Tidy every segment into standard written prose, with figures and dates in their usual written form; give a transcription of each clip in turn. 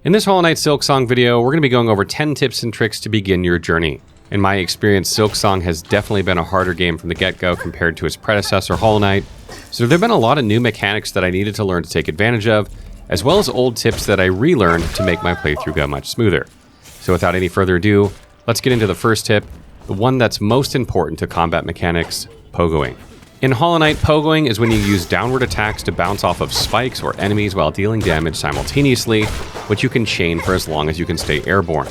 In this Hollow Knight Silksong video, we're going to be going over 10 tips and tricks to begin your journey. In my experience, Silksong has definitely been a harder game from the get-go compared to its predecessor, Hollow Knight, so there have been a lot of new mechanics that I needed to learn to take advantage of, as well as old tips that I relearned to make my playthrough go much smoother. So without any further ado, let's get into the first tip, the one that's most important to combat mechanics, pogoing. In Hollow Knight, pogoing is when you use downward attacks to bounce off of spikes or enemies while dealing damage simultaneously, which you can chain for as long as you can stay airborne.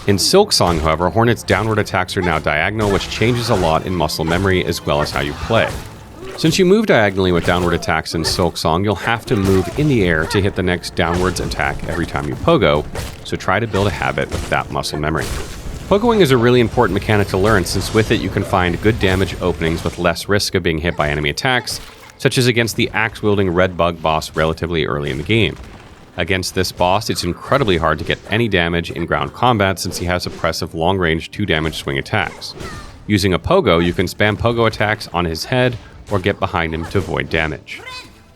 In Silksong, however, Hornet's downward attacks are now diagonal, which changes a lot in muscle memory as well as how you play. Since you move diagonally with downward attacks in Silksong, you'll have to move in the air to hit the next downwards attack every time you pogo, so try to build a habit of that muscle memory. Pogoing is a really important mechanic to learn, since with it you can find good damage openings with less risk of being hit by enemy attacks, such as against the axe-wielding red bug boss relatively early in the game. Against this boss, it's incredibly hard to get any damage in ground combat since he has oppressive long-range 2-damage swing attacks. Using a pogo, you can spam pogo attacks on his head or get behind him to avoid damage.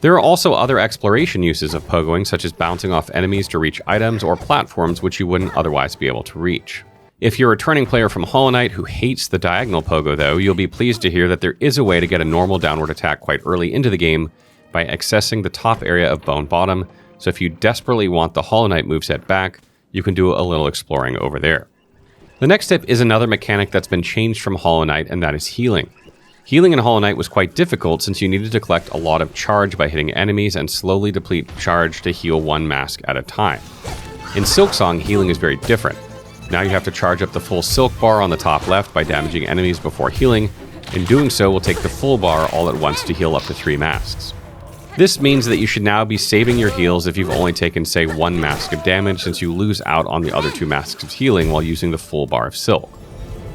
There are also other exploration uses of pogoing, such as bouncing off enemies to reach items or platforms which you wouldn't otherwise be able to reach. If you're a returning player from Hollow Knight who hates the diagonal pogo though, you'll be pleased to hear that there is a way to get a normal downward attack quite early into the game by accessing the top area of Bone Bottom, so if you desperately want the Hollow Knight moveset back, you can do a little exploring over there. The next tip is another mechanic that's been changed from Hollow Knight, and that is healing. Healing in Hollow Knight was quite difficult since you needed to collect a lot of charge by hitting enemies and slowly deplete charge to heal one mask at a time. In Silksong, healing is very different. Now you have to charge up the full silk bar on the top left by damaging enemies before healing. In doing so, will take the full bar all at once to heal up to 3 masks. This means that you should now be saving your heals if you've only taken, say, 1 mask of damage, since you lose out on the other 2 masks of healing while using the full bar of silk.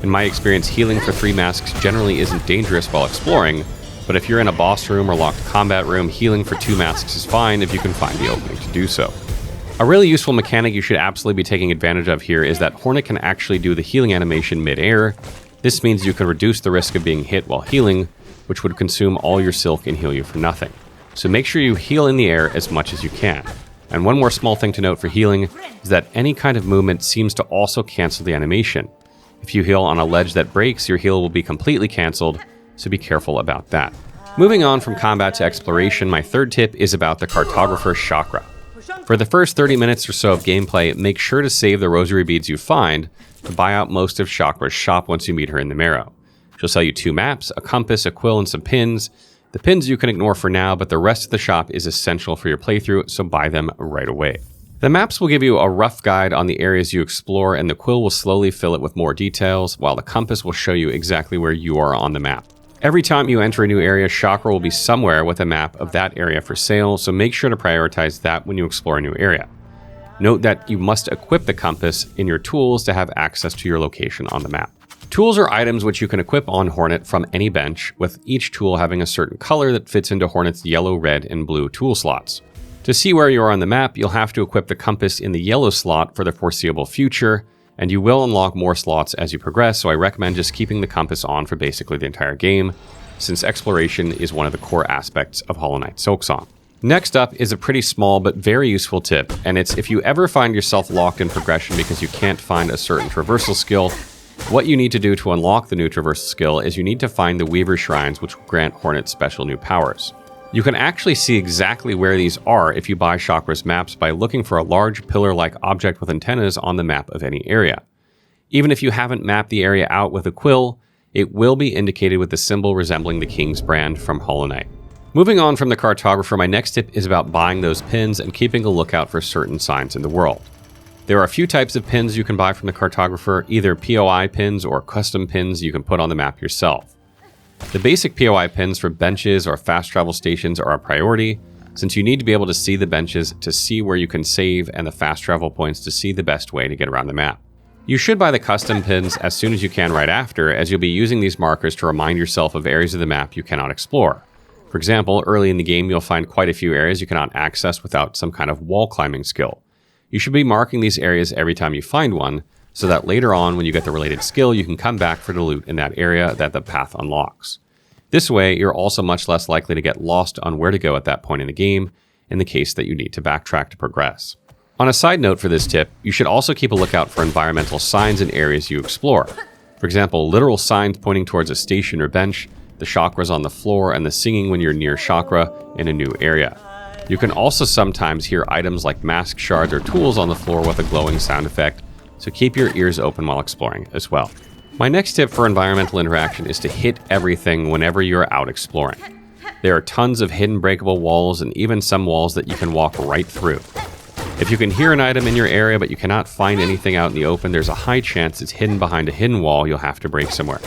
In my experience, healing for 3 masks generally isn't dangerous while exploring, but if you're in a boss room or locked combat room, healing for 2 masks is fine if you can find the opening to do so. A really useful mechanic you should absolutely be taking advantage of here is that Hornet can actually do the healing animation mid-air. This means you can reduce the risk of being hit while healing, which would consume all your silk and heal you for nothing. So make sure you heal in the air as much as you can. And one more small thing to note for healing is that any kind of movement seems to also cancel the animation. If you heal on a ledge that breaks, your heal will be completely cancelled, so be careful about that. Moving on from combat to exploration, my third tip is about the Cartograher Shakra. For the first 30 minutes or so of gameplay, make sure to save the rosary beads you find to buy out most of Shakra's shop once you meet her in the Marrow. She'll sell you 2 maps, a compass, a quill, and some pins. The pins you can ignore for now, but the rest of the shop is essential for your playthrough, so buy them right away. The maps will give you a rough guide on the areas you explore, and the quill will slowly fill it with more details, while the compass will show you exactly where you are on the map. Every time you enter a new area, Shakra will be somewhere with a map of that area for sale, so make sure to prioritize that when you explore a new area. Note that you must equip the compass in your tools to have access to your location on the map. Tools are items which you can equip on Hornet from any bench, with each tool having a certain color that fits into Hornet's yellow, red, and blue tool slots. To see where you are on the map, you'll have to equip the compass in the yellow slot for the foreseeable future, and you will unlock more slots as you progress, so I recommend just keeping the compass on for basically the entire game, since exploration is one of the core aspects of Hollow Knight Silksong. Next up is a pretty small but very useful tip, and it's if you ever find yourself locked in progression because you can't find a certain traversal skill, what you need to do to unlock the new traversal skill is you need to find the Weaver Shrines, which will grant Hornet special new powers. You can actually see exactly where these are if you buy Shakra's maps by looking for a large pillar-like object with antennas on the map of any area. Even if you haven't mapped the area out with a quill, it will be indicated with the symbol resembling the King's brand from Hollow Knight. Moving on from the Cartograher, my next tip is about buying those pins and keeping a lookout for certain signs in the world. There are a few types of pins you can buy from the Cartograher, either POI pins or custom pins you can put on the map yourself. The basic POI pins for benches or fast travel stations are a priority, since you need to be able to see the benches to see where you can save and the fast travel points to see the best way to get around the map. You should buy the custom pins as soon as you can right after, as you'll be using these markers to remind yourself of areas of the map you cannot explore. For example, early in the game you'll find quite a few areas you cannot access without some kind of wall climbing skill. You should be marking these areas every time you find one, so that later on when you get the related skill, you can come back for the loot in that area that the path unlocks. This way, you're also much less likely to get lost on where to go at that point in the game, in the case that you need to backtrack to progress. On a side note for this tip, you should also keep a lookout for environmental signs in areas you explore. For example, literal signs pointing towards a station or bench, the chakras on the floor, and the singing when you're near chakra in a new area. You can also sometimes hear items like mask shards or tools on the floor with a glowing sound effect, so keep your ears open while exploring as well. My next tip for environmental interaction is to hit everything whenever you're out exploring. There are tons of hidden breakable walls and even some walls that you can walk right through. If you can hear an item in your area but you cannot find anything out in the open, there's a high chance it's hidden behind a hidden wall you'll have to break somewhere.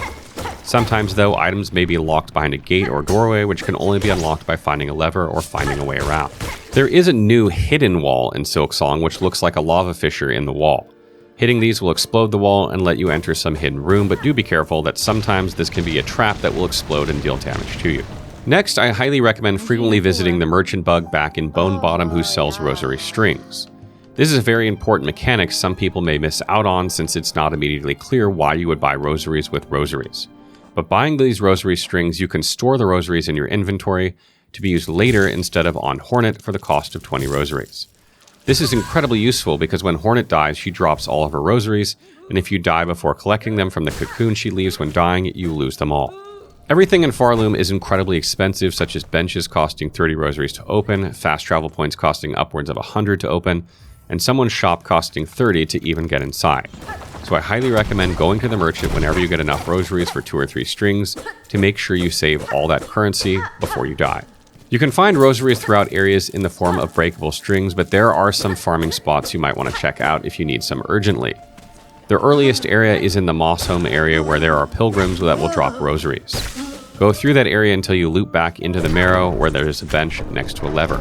Sometimes, though, items may be locked behind a gate or doorway, which can only be unlocked by finding a lever or finding a way around. There is a new hidden wall in Silksong, which looks like a lava fissure in the wall. Hitting these will explode the wall and let you enter some hidden room, but do be careful that sometimes this can be a trap that will explode and deal damage to you. Next, I highly recommend frequently visiting the merchant bug back in Bone Bottom who sells Rosary Strings. This is a very important mechanic some people may miss out on since it's not immediately clear why you would buy rosaries with rosaries. But buying these Rosary Strings, you can store the rosaries in your inventory to be used later instead of on Hornet for the cost of 20 rosaries. This is incredibly useful because when Hornet dies, she drops all of her rosaries, and if you die before collecting them from the cocoon she leaves when dying, you lose them all. Everything in Farloom is incredibly expensive, such as benches costing 30 rosaries to open, fast travel points costing upwards of 100 to open, and someone's shop costing 30 to even get inside. So I highly recommend going to the merchant whenever you get enough rosaries for 2 or 3 strings to make sure you save all that currency before you die. You can find rosaries throughout areas in the form of breakable strings, but there are some farming spots you might want to check out if you need some urgently. The earliest area is in the Moss Home area where there are pilgrims that will drop rosaries. Go through that area until you loop back into the Marrow where there is a bench next to a lever.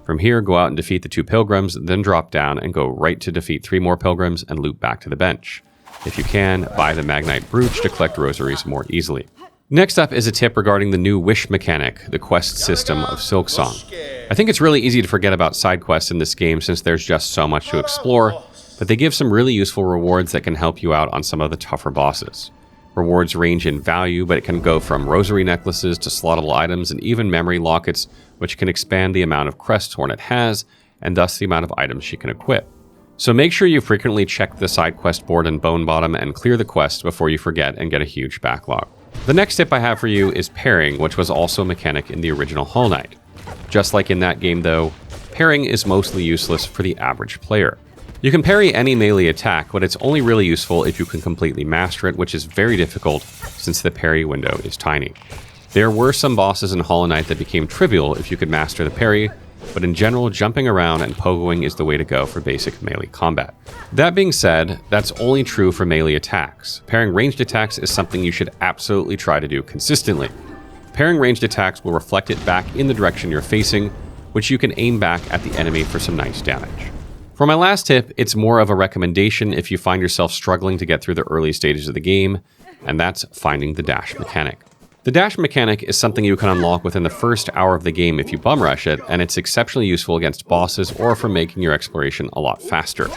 From here, go out and defeat the 2 pilgrims, then drop down and go right to defeat 3 more pilgrims and loop back to the bench. If you can, buy the Magnite Brooch to collect rosaries more easily. Next up is a tip regarding the new wish mechanic, the quest system of Silksong. I think it's really easy to forget about side quests in this game since there's just so much to explore, but they give some really useful rewards that can help you out on some of the tougher bosses. Rewards range in value, but it can go from rosary necklaces to slottable items and even memory lockets, which can expand the amount of crests Hornet has, and thus the amount of items she can equip. So make sure you frequently check the side quest board in Bone Bottom and clear the quest before you forget and get a huge backlog. The next tip I have for you is parrying, which was also a mechanic in the original Hollow Knight. Just like in that game though, parrying is mostly useless for the average player. You can parry any melee attack, but it's only really useful if you can completely master it, which is very difficult since the parry window is tiny. There were some bosses in Hollow Knight that became trivial if you could master the parry, but in general, jumping around and pogoing is the way to go for basic melee combat. That being said, that's only true for melee attacks. Parrying ranged attacks is something you should absolutely try to do consistently. Parrying ranged attacks will reflect it back in the direction you're facing, which you can aim back at the enemy for some nice damage. For my last tip, it's more of a recommendation if you find yourself struggling to get through the early stages of the game, and that's finding the dash mechanic. The dash mechanic is something you can unlock within the first hour of the game if you bum rush it, and it's exceptionally useful against bosses or for making your exploration a lot faster.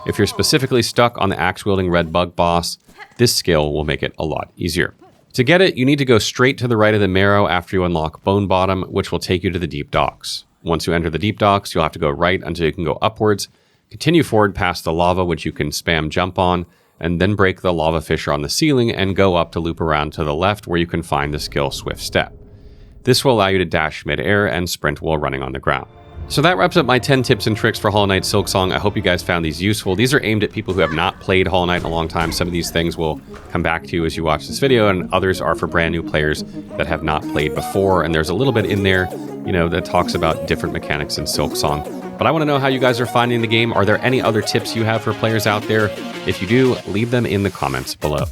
If you're specifically stuck on the axe-wielding red bug boss, this skill will make it a lot easier. To get it, you need to go straight to the right of the Marrow after you unlock Bone Bottom, which will take you to the deep docks. Once you enter the deep docks, you'll have to go right until you can go upwards, continue forward past the lava, which you can spam jump on, and then break the lava fissure on the ceiling and go up to loop around to the left where you can find the skill Swift Step. This will allow you to dash mid-air and sprint while running on the ground. So that wraps up my 10 tips and tricks for Hollow Knight Silksong. I hope you guys found these useful. These are aimed at people who have not played Hollow Knight in a long time. Some of these things will come back to you as you watch this video, and others are for brand new players that have not played before. And there's a little bit in there, that talks about different mechanics in Silksong. But I want to know how you guys are finding the game. Are there any other tips you have for players out there? If you do, leave them in the comments below.